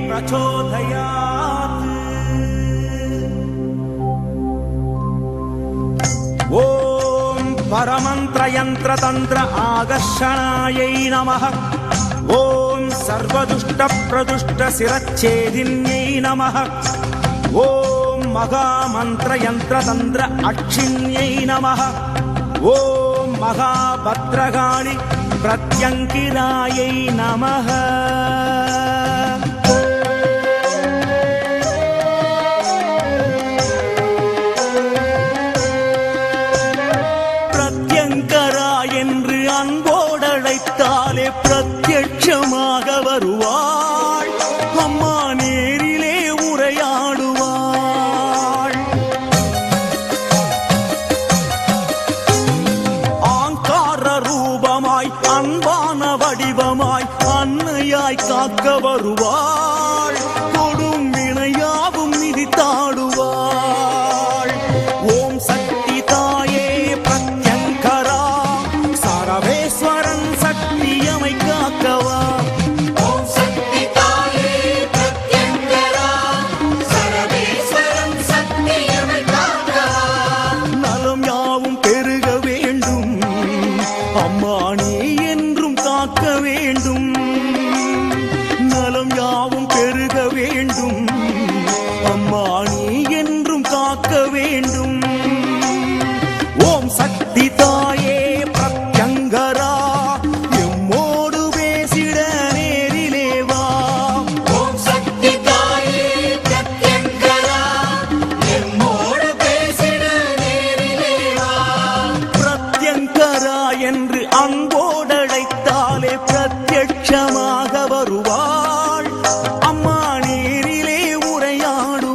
प्रचोदयात्। ॐ परमन्त्रयन्त्रतन्त्र आकर्षणायै नमः। ॐ सर्वदुष्टप्रदुष्टशिरच्छेदिन्यै नमः। ॐ महामन्त्रयन्त्रतन्त्र अक्षिण्यै नमः। ॐ महाभद्रकाळि प्रत्यङ्किरायै नमः। பிரத்யங்கரா என்று அன்போடழைத்தாலே பிரத்யட்சமாக வருவாள் அம்மா, நேரிலே உரையாடுவாள். ஆங்கார ரூபமாய் அன்பான வடிவமாய் அன்னையாய் காக்க வருவாள். கொடும் வினையாவும் மிதித்தாடுவாள். ஓம் சக்தி தாயே பிரத்யங்கரா, சரவேஸ்வரன் சக்தியமை காக்கவா. ஓம் சக்தி தாயே பிரத்யங்கரா, சரவேஸ்வரன் சக்தியமை காக்கவா. நலம் யாவும் பெருக வேண்டும் அம்மா, நீ என்றும் காக்க வேண்டும். நலம் யாவும் பெருக வேண்டும் அம்மா, நீ என்றும் காக்க வேண்டும். ஓம் சக்தி தாயே பிரத்யங்கரா, எம்மோடு பேசிட நேரிலே வா. ஓம் சக்தி தாயே பிரத்யங்கரா, எம்மோடு பேசிட நேரிலே வா. பிரத்யங்கரா என்று அன்போடழைத்தாலே பிரத்யட்சமாக வருவாள் அம்மா, நேரிலே உரையாடுவாள்.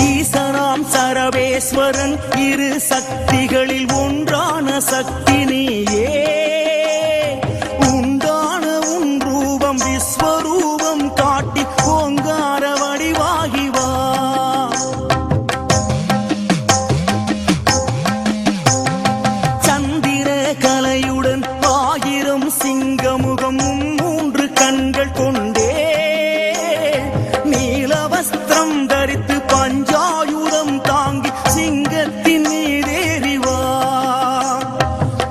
ஈசனாம் சரவேஸ்வரன் இரு சக்திகளில் ஒன்றான சக்தி நீயே. உண்டான உன் ரூபம் விஸ்வரூபம் காட்டி ஓங்கார வடிவாகி வா. சந்திர கலையுடன் ஆயிரம் சிங்கமுகம் மூன்று கண்கள் கொண்டே நீல வஸ்திரம் தரித்து பஞ்சாயுதம் தாங்கி சிங்கத்தின் மீதேறி வா.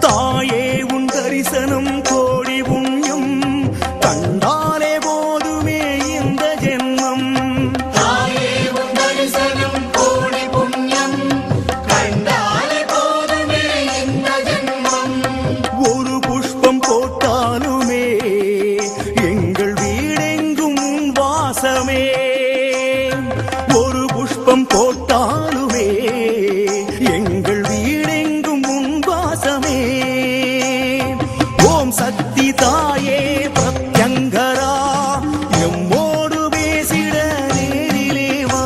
தாயே உன் தரிசனம் கோடி புண்ணியம், கண்டாலே போதுமே இந்த ஜென்மம். தாயே உன் தரிசனம் கோடி புண்ணியம், கண்டாலே போதுமே இந்த ஜென்மம். ஒரு புஷ்பம் போட்டாலுமே எங்கள் வீடெங்கும் உன் வாசமே. ஒரு புஷ்பம் போட்டாலுமே எங்கள் வீடெங்கும் உன் வாசமே. ஓம் சக்தி தாயே பிரத்யங்கரா, எம்மோடு பேசிட நேரிலே வா.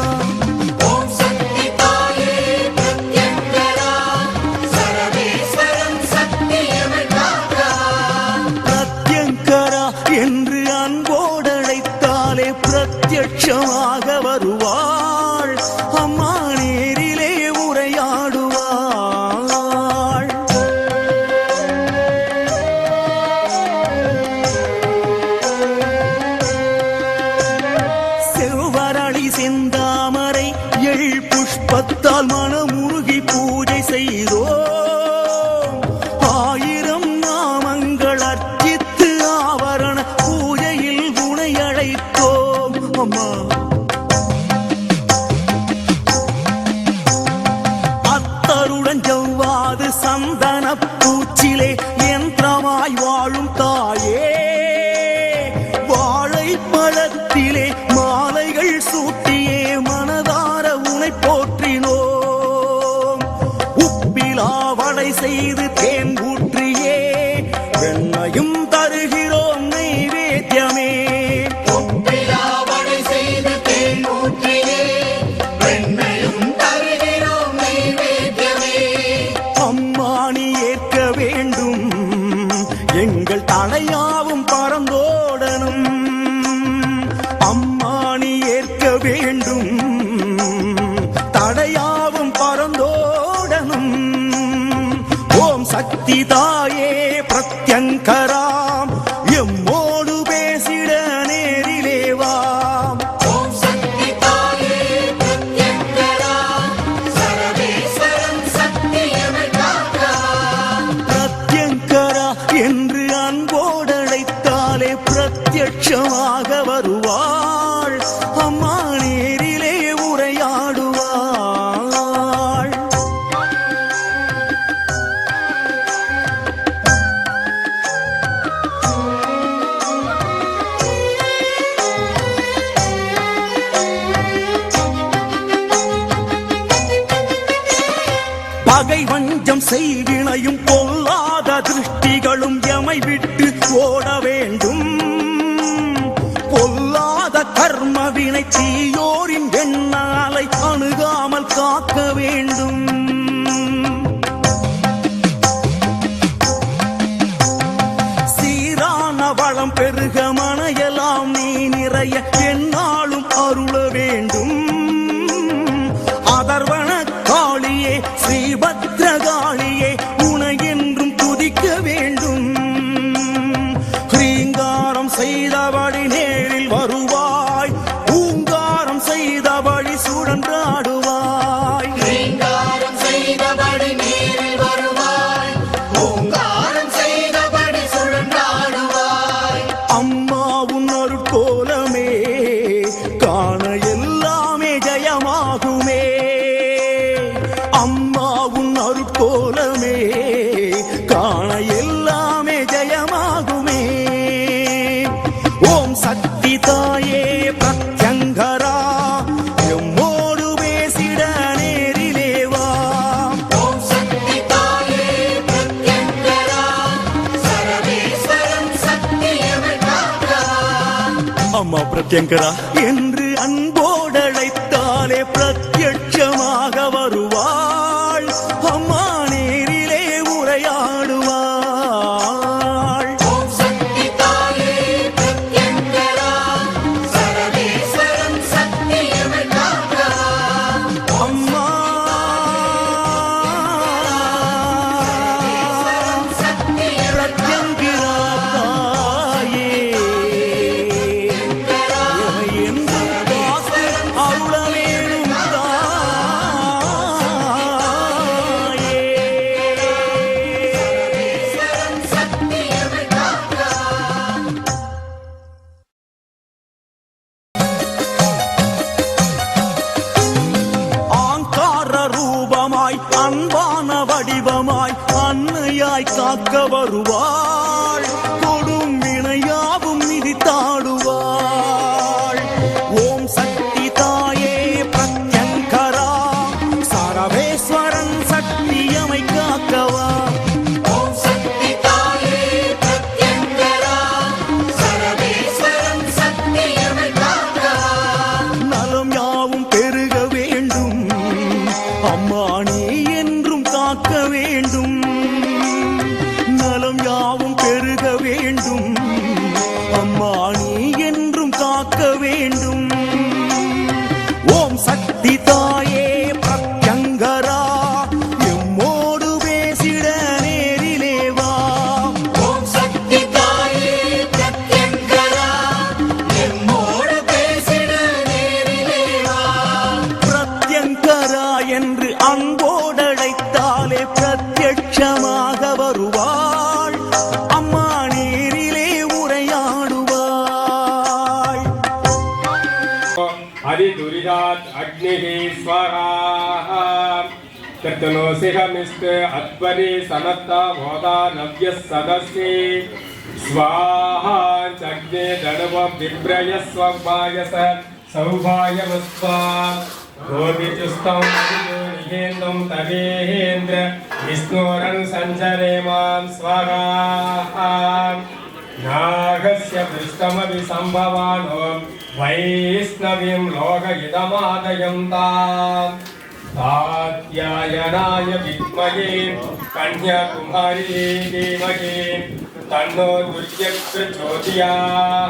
ஓம் சக்தி தாயே பிரத்யங்கரா, சரவேஸ்வரன் சக்தியமை காக்கவா. பிரத்யங்கரா என்று அன்போடழைத்தாலே பிரத்யட்சமாக வருவாள் அம்மா, நேரிலே உரையாடுவாள். செவ்வரளி செந்தாமரை எள் புஷ்பத்தால் மனமுருகி பூஜை செய்தோ. ஆயிரம் நாமங்கள் அர்ச்சித்து ஆவரண பூஜையில் குணை அழைத்தோம் அம்மா. சக்தி தாயே பிரத்யங்கராம் எம்மோடு பேசிட நேரிலே வாம். ஓம் சக்தி தாயே பிரத்யங்கரா சர்வேஸ்வரம் சக்தியமை காக்கலாம். பிரத்யங்கரா என்று அன்போடழைத்தாலே பிரத்யட்சமாக வருவாள் அம்மா நேரிலே உரையாடுவாள். பகை வஞ்சம் செய்வினையும் பொல்லாத திருஷ்டிகளும் எமை விட்டு ஓட வேண்டும். பொல்லாத கர்மவினை தீயோரின் எண்ணாலை அணுகாமல் காக்க வேண்டும். சீரான வளம் பெருக மனையெல்லாம் நீ நிறைய எந்நாளும் அருள வேண்டும். அதர்வன காளியே ஸ்ரீபத்ரகாளியே உனை என்றும் துதிக்க வேண்டும். ஹ்ரீங்காரம் செய்தபடி நேரில் வருவாய், பூங்காரம் செய்தபடி சுழன்றாடுவாய். ரீங்காரம் செய்தபடி நீரில் வருவாய், பூங்காரம் செய்தபடி சுழன்றாடுவாய். அம்மா உன் அருட்கோலமே காண எல்லாமே ஜெயமாகுமே. அம்மா உன் அருட்கோலமே காண எல்லாமே ஜெயமாகுமே. ஓம் சக்தி தாயே பிரத்யங்கரா எம்மோடு பேசிட நேரிலே வாம். ஓம் சக்தி தாயே பிரத்யங்கரா சர்வேஸ்வரம் சக்தியமை காக்கலாம். அம்மா பிரத்யங்கரா என்று அன்போடழைத்தாலே பிரத்யட்சமாக வருவாள் அம்மா நேரிலே உரையாடுவாள். ஓம் சக்தி தாயே பிரத்யங்கரா சர்வேஸ்வரம் சக்தியமை காக்கலாம். அம்மா சக்தியமை பிரத்யங்கிரா தாயே என்று காத்து அருள வேணும் தாயே. சக்தியமை காக்கலாம். ஆங்கார ரூபமாய் அன்பான வடிவமாய் அன்னையாய் காக்க வருவாள். கொடும் வினையாவும் மிதித்தாடுவாள். ஓம் சக்தி தாயே பிரத்யங்கரா சரவேஸ்வரன் சக்தியமை காக்கவா. ஓம் சக்தி தாயே பிரத்யங்கரா சர்வேஸ்வரம் சக்தியமை காக்கலாம். நலம் யாவும் பெருக வேண்டும் அம்மா நீ என்றும் காக்க வேண்டும். நலம் யாவும் பெருக வேண்டும் அம்மா நீ என்றும் காக்க வேண்டும். ஓம் சக்தி தாயே பிரத்யங்கரா எம்மோடு பேசிட நேரிலே வா. ஓம் சக்தி தாயே பிரத்யங்கரா எம்மோடு பேசிட நேரிலே வா. பிரத்யங்கரா என்று அன்போடழைத்தாலே பிரத்யட்சமாக வருவாள் அம்மா நேரிலே உரையாடுவாள். अधिदुरिदात् अग्निः स्वाहा कर्तनोसिहमिष्ट अत्परि समत्ता भोदा नव्यः सदस्ये स्वाहा चग्ने दणवं विप्रय स्वभायस सौभायमस्वा गोपिचुस्तं निहेन्दं तवेहेन्द्र विष्णोरन् सञ्चरे मां स्वाहा नागस्य पृष्ठमपि सम्भवानो वैष्णवीं लोकहितमादयन्ताम् कात्यायनाय विद्महे कन्याकुमारी धीमहि तन्नो दुर्गे प्रचोदयात्।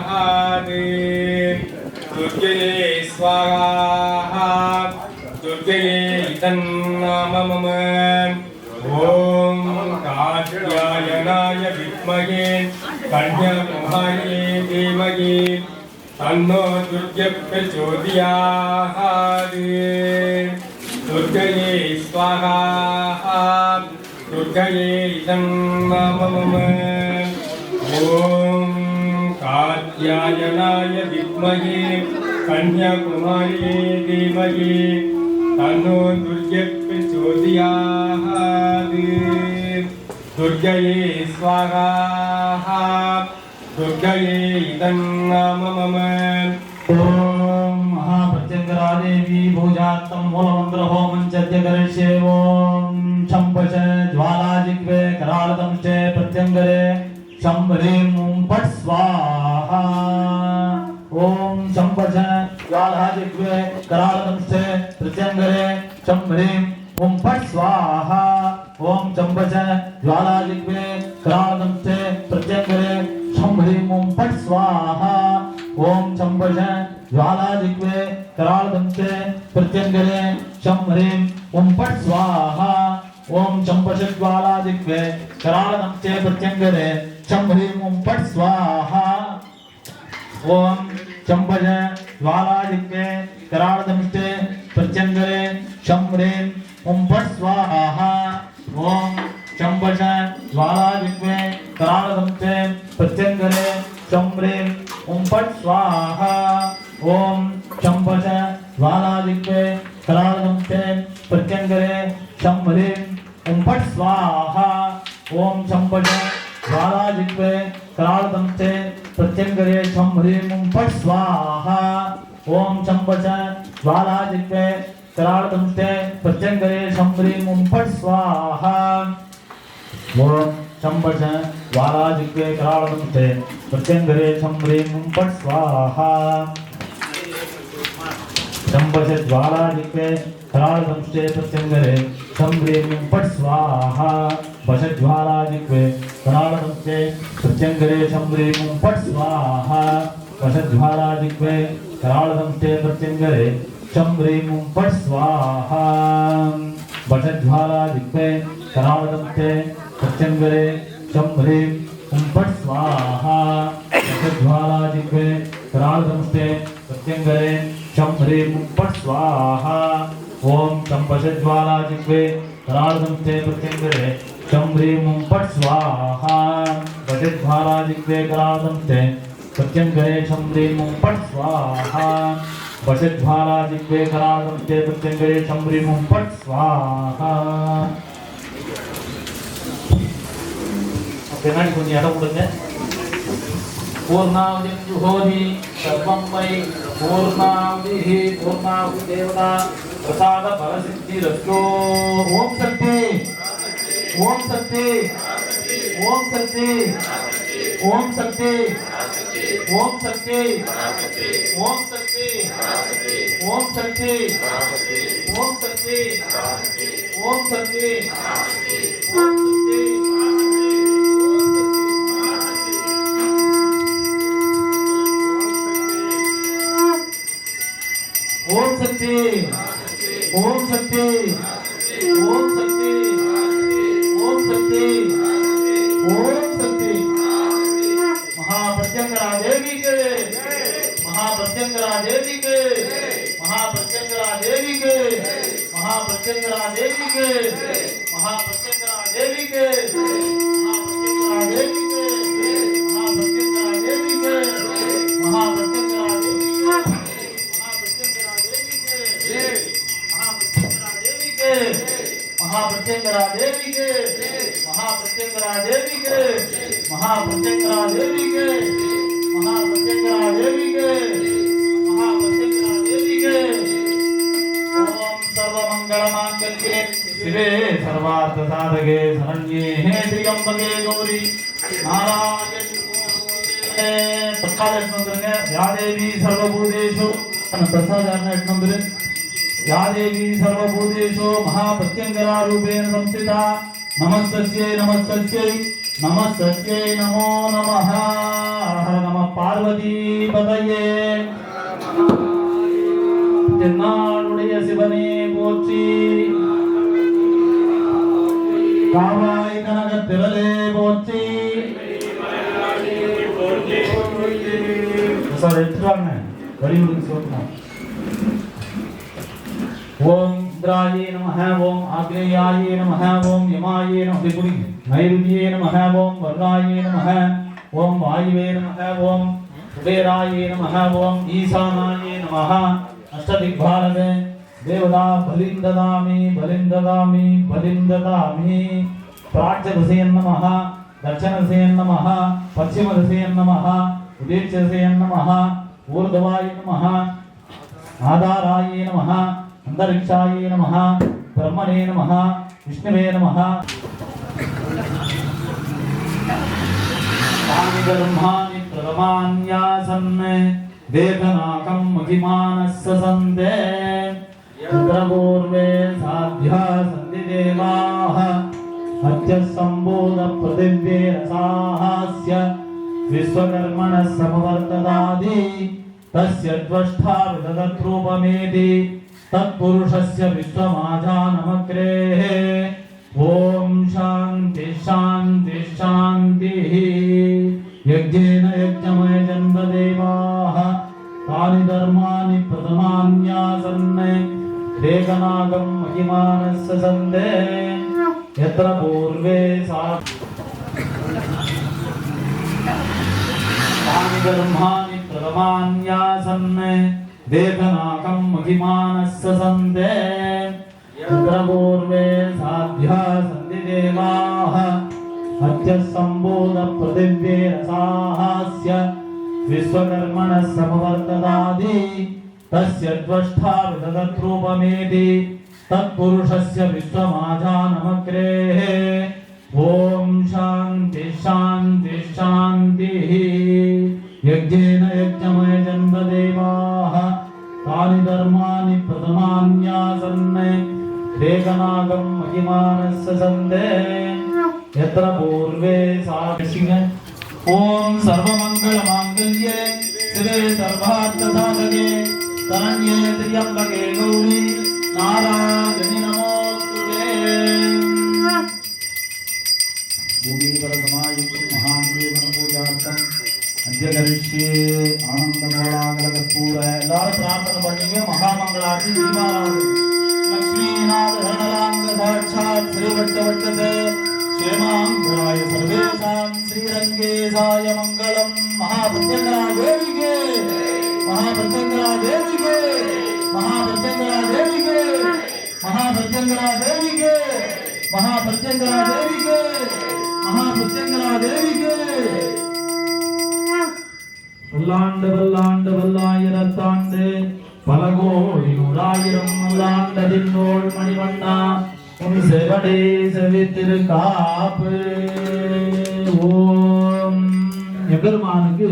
दुर्गये स्वाहा दुर्गये इदं नाम मम ॐ कात्यायनाय विद्महे कन्याकुमारी धीमहि तन्नो दुर्गे प्रचोदयात् दुर्गये स्वाहा दुर्गये इदं मम ॐ कात्यायनाय विद्महे कन्याकुमारी धीमहि तन्नो दुर्गे प्रचोदयात् दुर्गये स्वाहा दुर्गये इदं मम ओम महाप्रत्यंगरादेवी भोजात्तम मूलमंत्र होमं चद्य करिष्ये ओम शंपच ज्वालाजिह्वे करालदंष्टे प्रत्यंगरे शंभरीं ॐ पट् स्वाहा ओम शंपच ज्वालाजिह्वे करालदंष्टे प्रत्यंगरे शंभरीं ॐ पट् स्वाहा ओम शंपच ज्वालाजिह्वे करालदंष्टे प्रत्यंगरे शंभरीं ॐ पट् स्वाहा ओम शंभज ज्वालाजिह्वे करालदंष्टे प्रत्यंगरे शंभरीं ॐ पट् स्वाहा ओम शंभज ज्वालाजिह्वे करालदंष्टे प्रत्यंगरे शंभरीं ॐ पट् स्वाहा ओम शंभज ज्वालाजिह्वे करालदंष्टे प्रत्यंगरे शंभरीं ॐ पट् स्वाहा ओम शंभज ज्वालाजिह्वे करालदंष्टे प्रत्यंगरे शंभरीं ॐ पट् स्वाहा ओम शंभज ज्वालाजिह्वे करालदंष्टे प्रत्यंगरे शंभरीं ॐ पट् स्वाहा ओम शंभज ज्वालाजिह्वे करालदंष्टे प्रत्यंगरे शंभरीं ॐ पट् स्वाहा ओम शंभज ज्वालाजिह्वे करालदंष्टे प्रत्यंगरे शंभरीं ॐ पट् स्वाहा ओम शंभज ज्वालाजिह्वे करालदंष्टे प्रत्यंगरे शंभरीं ॐ पट् स्वाहा शंभज ज्वालाजिह्वे करालदंष्टे प्रत्यंगरे शंभरीं ॐ पट् स्वाहा वश ज्वालाजिह्वे करालदंष्टे प्रत्यंगरे शंभरीं ॐ पट् स्वाहा वश ज्वालाजिह्वे करालदंष्टे प्रत्यंगरे शंभरीं ॐ पट् स्वाहा वश ज्वालाजिह्वे करालदंष्टे प्रत्यंगरे शंभरीं ॐ पट् स्वाहा ज्वालाजिह्वे करालदंष्टे प्रत्यंगरे शंभरीं ॐ पट् स्वाहा ओम शंभज ज्वालाजिह्वे करालदंष्टे प्रत्यंगरे शंभरीं ॐ पट् स्वाहा वश ज्वालाजिह्वे करालदंष्टे प्रत्यंगरे शंभरीं ॐ पट् स्वाहा वश ज्वालाजिह्वे करालदंष्टे प्रत्यंगरे शंभरीं ॐ पट् स्वाहा பின்னாடி கொஞ்சம் இடம் கொடுங்க பூர்ணாவதி ஜுஹோதி சர்வம் வை பூர்ணாவதி பூர்ணாவதி தேவதா பிரசாத பலசித்தி ரஸ்தோ ஓம் சக்தி ஓம் சக்தி ஓம் சக்தி ஓம் சக்தி ஓம் சக்தி ஓம் சக்தி ஓம் சக்தி ஓம் சக்தி ஓம் சக்தி ஓம் சக்தி ओम शक्ति ओम शक्ति ओम शक्ति ओम शक्ति ओम शक्ति महाप्रत्यंगरा देवी के महाप्रत्यंगरा देवी के महाप्रत्यंगरा देवी के महाप्रत्यंगरा देवी के महाप्रत्यंगरा देवी के महाप्रत्यंगरा देवी के महाप्रत्यंगरा देवी के महाप्रत्यंगरा देवी के महाप्रत्यंगरा देवी के महाप्रत्यंगरा देवी के महाप्रत्यंगरा देवी के महाप्रत्यंगरा देवी के महाप्रत्यंगरा देवी के ओम सर्वमंगलमांगल्ये शिवे सर्वार्थ साधके शरण्ये त्र्यंबके गौरी नारायणे प्रसाद या देवी सर्वभूतेषु प्रसाद या देवी सर्वभूतेषु महाप्रत्यंगरा रूपेण संस्थिता नमस्तस्यै नमस्तस्यै नमस्तस्यै नमो नमः हर नमः पार्वती पतये தென்னாடுடைய சிவனே போற்றி காவாய் கனகத் திரளே போற்றி. சார் எடுத்துவாங்க வழிமுறை சொல்லணும். ஓம் இந்திராயே நமஹ, ஓம் ஆக்னேயாயே நமஹ, ஓம் யமாயே நமஹ, நைருதியே நமஹ, ஓம் வர்ணாயே நமஹ, ஓம் வாயுவே நமஹ, ஓம் குபேராயே நமஹ, ஓம் ஈசானாயே நமஹ. அஷ்டதிக்பாலகே தேவதா பலிந்ததாமி பலிந்ததாமி பலிந்ததாமி. பிராட்சதிசையன் நமஹ, தட்சணதிசையன் நமஹ, பশ্চিமதிசையன் நமஹ, உதீர்ச்சதிசையன் நமஹ, ஊர்ಧ್ವಾய நமஹ, ஆதாராய நமஹ, அந்தரிக்ஷாய நமஹ, பிரம்மணே நமஹ, விஷ்ணுவே நமஹ. ब्रह्माणि प्रथमान्यासन् देवनाकं महिमानस्य सन्ते पूर्वे साध्या सन्ति देवाः अत्यसम्बोधपृथिव्ये रसास्य विश्वकर्मणः समवर्तदादि तस्य द्वष्टा विदधत्रूपमेति तत्पुरुषस्य विश्वमाजानमग्रेः. ओम शांति शांति शांतिः. यज्ञेन यज्ञमय जन्मदेवाः तानि धर्माणि प्रथमान्यासन् देवनागं महिमानस्य सन्ते यत्र पूर्वे तानि धर्माणि प्रथमान्यासन् देवनागं महिमानस्य सन्ते यत्र पूर्वे साध्या सन्ति देवाः अत्यसम्बोधपृथिव्ये रसास्य विश्वकर्मणः समवर्तदादि तस्य द्वष्टा विदधत्रूपमेति तत्पुरुषस्य विश्वमाजानमग्रेः. ओम शांति शांति शांतिः. यज्ञेन यज्ञमय जन्मदेवाः तानि धर्माणि प्रथमान्यासन् देवनागं महिमानस्य सन्ते यत्र पूर्वे साक्षिः. ओम सर्वमंगलमांगल्ये शिवे सर्वार्थसाधके शरण्ये त्र्यंबके गौरी नारायणि नमोस्तुते. भूमिपरसमायुक्तं महादेवनपूजार्थम् अद्य आनंदमोलांगलकर्पूर எல்லாரும் பிரார்த்தனை பண்ணீங்க. மகாமங்களாட்சி தீபாராதனை लक्ष्मीनाथ धनलांग साक्षात् श्रीवट्टवट्टसे क्षेमांगराय सर्वेषां श्रीरंगेशाय मंगलम. महाप्रत्यंगरा देवी के महाप्रत्यंगरा देवी के महाप्रत्यंगरा देवी के महाप्रत्यंगरा देवी के महाप्रत्यंगरा देवी के महाप्रत्यंगरा देवी के. வல்லாண்டு வல்லாண்டு வல்லாயிரத்தாண்டு பல கோடி நூறாயிரம் வல்லாண்டதின்னோள் மணிவண்ணா உன் செவடே செவித்திரு காப்பு. ஓம் எபெருமானுக்கு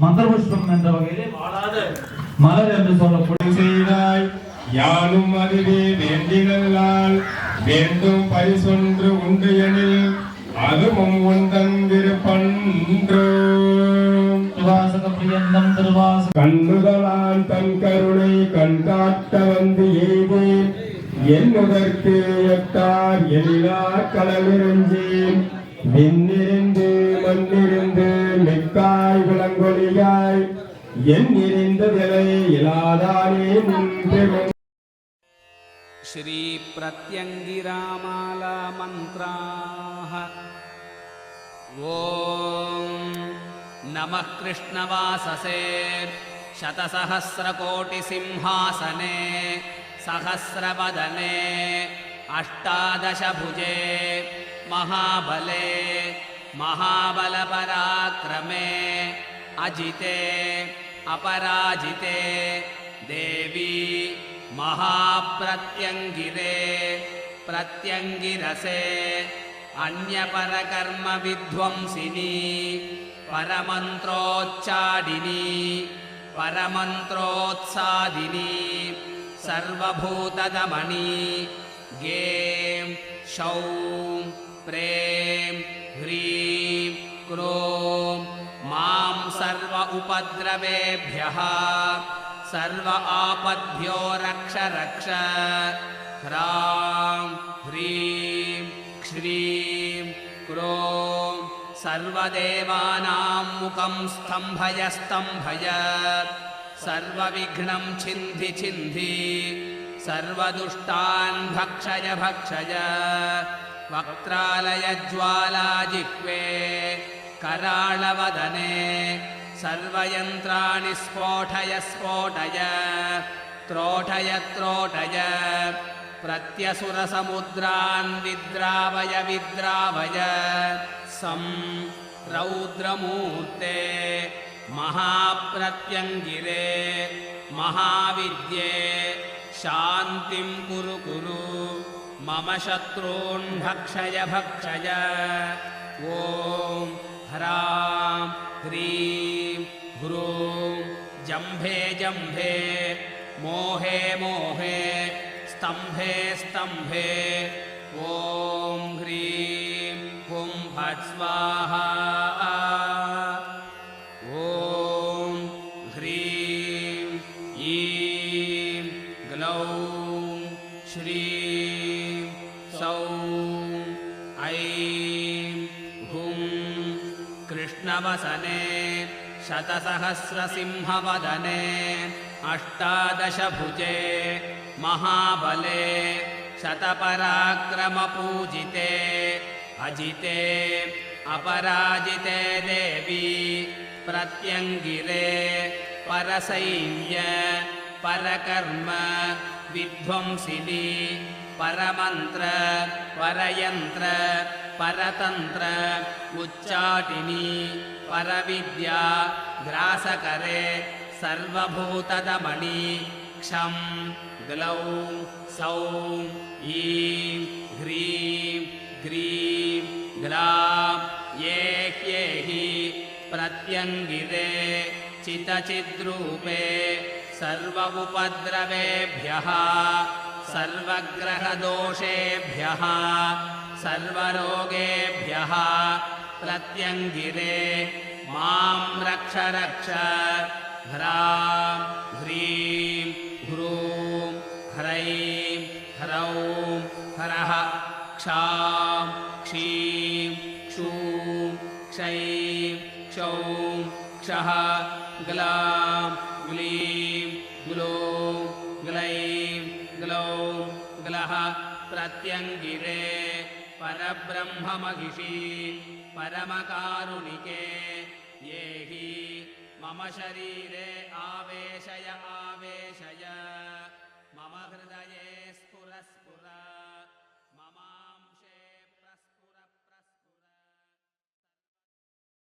மந்திரபுஷ்பம் என்ற வகையிலே வாழாத மலர் என்று சொல்லக்கூடிய செய்தாய் யானும் அதுவே வேண்டினல்லால் வேண்டும் பரிசொன்று உண்டு எனில் அதுவும் உந்தன் விருப்பன்றோ. திருவாசக பிரியந்தம் திருவாசக கண்ணுதலான் தன் கருணை கண்காட்ட வந்து ஏதே என்னுதற்கு எட்டார் எழிலார் களமிருஞ்சி விண்ணிருந்து மண்ணிருந்து மிக்காய் விளங்கொலியாய் எண்ணிருந்த விலை இலாதானே நின்று. श्री प्रत्यंगिरामाला मंत्राः. ओम नमः कृष्णवाससे शतसहस्रकोटिसिंहासने सहस्रवदने अष्टादशभुजे महाबले महाबलपराक्रमे अजिते अपराजिते देवी महाप्रत्यंगिरे प्रत्यंगिरसे अन्यपरकर्म विध्वंसिनी परमंत्रोच्चाडिनी परमंत्रोत्सादिनी सर्वभूतदमनी गें शौं प्रेम ह्रीं क्रों मां सर्व उपद्रवेभ्यः सर्व आपद्भ्यो रक्ष रक्ष. ह्रां ह्रीं श्रीं क्रों सर्वदेवानां मुखं स्तम्भय स्तम्भय सर्वविघ्नं छिन्धि छिन्धि सर्वदुष्टान् भक्षय भक्षय वक्त्रालयज्वाला जिह्वे कराळवदने सर्वयन्त्राणि स्फोटय स्फोटय त्रोटय त्रोटय प्रत्यसुरसमुद्रान् विद्रावय विद्रावय सं रौद्रमूर्ते महाप्रत्यङ्गिरे महाविद्ये शान्तिं कुरु कुरु मम शत्रून् भक्षय भक्षय ॐ ह्रां ह्रीं ह्रूं जम्भे जम्भे मोहे मोहे स्तम्भे स्तम्भे ॐ ह्रीं हुं फट् स्वाहा ॐ ह्रीं ईं ग्लौं श्रीं सौं ऐं हुं कृष्णवसने शतसहस्रसिंहवदने अष्टादशभुजे महाबले शतपराक्रमपूजिते अजिते अपराजिते देवी प्रत्यङ्गिरे परसैन्य परकर्म विध्वंसिनी परमन्त्र परयन्त्र परतन्त्र उच्चाटिनी परविद्या ग्रासकरे सर्वभूतदमणि क्षं ग्लौं सौं ईं ह्रीं ग्रीं ग्लां ये ह्येहि प्रत्यङ्गिरे चितचिद्रूपे सर्व उपद्रवेभ्यः सर्वग्रहदोषेभ्यः सर्वरोगेभ्यः प्रत्यङ्गिरे मां रक्ष रक्ष ह्रां ह्रीं ह्रूं ह्रैं ह्रौं ह्रः क्षां क्षीं क्षूं क्षैं क्षौं क्षः ग्लां ग्लीं ग्लौं ग्लैं ग्लौं ग्लः प्रत्यङ्गिरे परब्रह्ममहिषी परमकारुणिके ये हि मम शरीरे आवेशय आवेशय मम हृदये